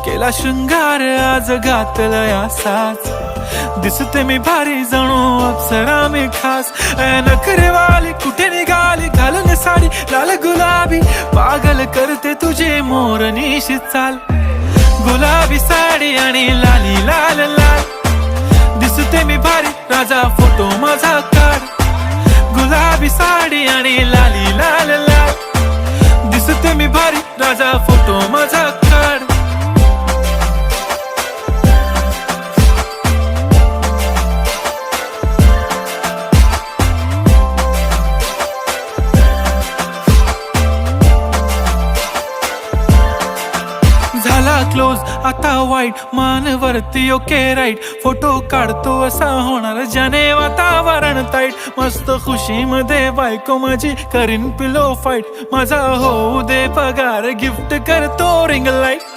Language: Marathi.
केला शृंगार आज घातलाय असाच, दिसते मी भारी जणू अप्सरा मी खास. नखरेवाली कुठे निघाली घालून साडी लाल गुलाबी, पागल करते तुझे मोरनीशी चाल. गुलाबी साडी आणि लाली लाल लाल, दिसते मी भारी राजा फोटो माझा काढ. गुलाबी साडी आणि लाली लाल लाल, दिसते मी भारी राजा फोटो माझा काढ. झाला क्लोज आता वाईट, मानवरती ओके राईट. फोटो काढतो असा होणार ज्याने वातावरण ताईट. मस्त खुशी मध्ये बायको माझी करीन पिलो फाईट. माझा होऊ दे पगार गिफ्ट करतो रिंग लाईट.